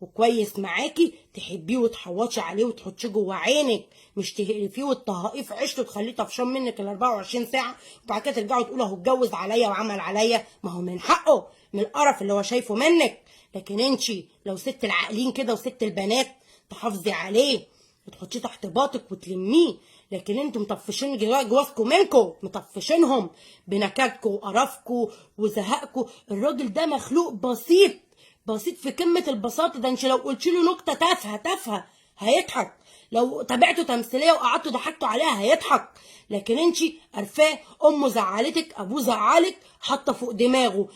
وكويس معاكي تحبيه وتحوطي عليه وتحطيه جوه عينك، مش تقرفيه وتطهقيه في عيشته وتخليه طفشان منك ال 24 ساعه، وبعد كده ترجعوا تقولوا اهو اتجوز عليا وعمل عليا. ما هو من حقه، من القرف اللي هو شايفه منك. لكن انتي لو ست العاقلين كده وست البنات تحافظي عليه وتحطيه تحت باطك وتلميه. لكن انتوا مطفشين جوازكم منكم، مطفشينهم بنكدكم وقرفكم وزهقكم. الراجل ده مخلوق بسيط، بسيط في قمة البساطة. ده انت لو قلت له نكتة تافهة هيضحك، لو تابعته تمثيلية وقعدتوا ضحكتوا عليها هيضحك. لكن انت عارفاه، امه زعلتك، ابوه زعلك، حاطه فوق دماغه،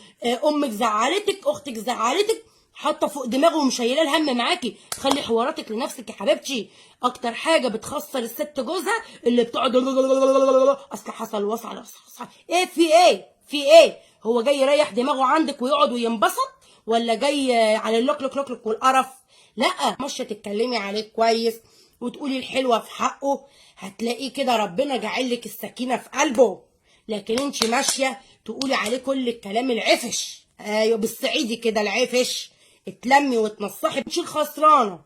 امك زعلتك، اختك زعلتك، حاطه فوق دماغه ومشيله الهم معاكي. خلي حواراتك لنفسك يا حبيبتي. اكتر حاجه بتخسر الست جوزها اللي بتقعد اصل حصل وصل ايه في ايه. هو جاي يريح دماغه عندك ويقعد وينبسط، ولا جاي على اللوك والقرف؟ لا، ماشيه تتكلمي عليه كويس وتقولي الحلوه في حقه، هتلاقيه كده ربنا جعل لك السكينه في قلبه. لكن انت ماشيه تقولي عليه كل الكلام العفش، ايوه بالصعيدي كده العفش. اتلمي وتنصحي، مش الخسرانه.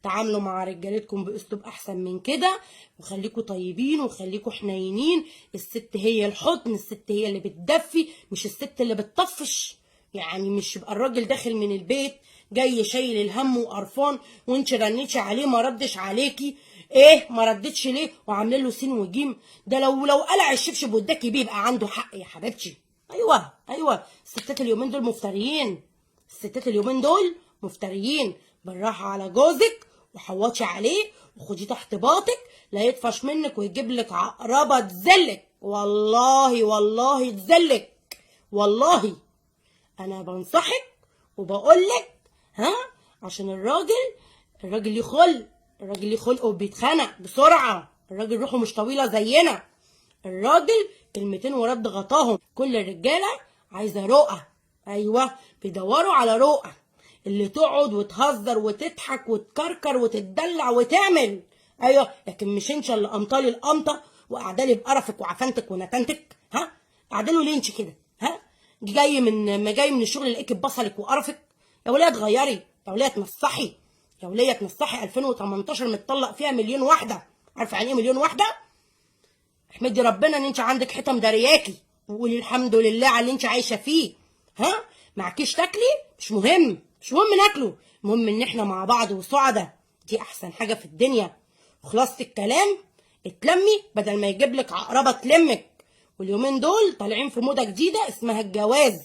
تعاملوا مع رجالتكم باسلوب احسن من كده، وخليكوا طيبين وخليكوا حنينين. الست هي الحضن، الست هي اللي بتدفي، مش الست اللي بتطفش. يعني مش يبقى الراجل داخل من البيت جاي شايل الهم وقرفان، وانت رنيتي عليه ما ردش عليكي. ايه ما ردتش ليه وعامله له سين وجيم؟ ده لو قلع الشبشب واداكي بيه يبقى عنده حق يا حبيبتي. ايوه الستات اليومين دول مفتريين، الستات اليومين دول مفتريين. بالراحه على جوزك وحوطي عليه وخديه تحت باطك، لا يطفش منك ويجيب لك عقربه تذلك. والله تذلك والله. انا بنصحك وبقولك، ها، عشان الراجل ليه خلق، الراجل ليه خلق وبيتخنق بسرعه. الراجل روحه مش طويله زينا. الراجل كلمتين ورد غطاهم. كل الرجاله عايزه رؤى، ايوه بيدوروا على رؤى اللي تقعد وتهزر وتضحك وتكركر وتتدلع وتعمل. ايوه لكن مش انت اللي قمطالي القمطه وقعدالي بقرفك وعفنتك ونتنتك. ها قعداله ليه انت كده؟ ها جاي من الشغل لقيك ببصلك وقرفك. يا وليه تغيري، يا وليه تنصحي، يا وليه تنصحي. 2018 متطلق فيها مليون واحده. عارفه يعني ايه مليون واحده؟ احمدي ربنا ان انت عندك حيطه مدارياكي، وقولي الحمد لله على اللي انت عايشه فيه. ها معكيش تاكلي مش مهم ناكله، المهم ان احنا مع بعض وسعدة. دي احسن حاجه في الدنيا. وخلاصه الكلام، اتلمي بدل ما يجيب لك عقربه تلمك. واليومين دول طالعين في موضه جديده اسمها الجواز.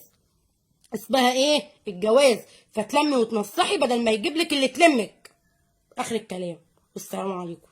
اسمها ايه؟ الجواز. فتلمي وتنصحي بدل ما يجيب لك اللي تلمك. اخر الكلام والسلام عليكم.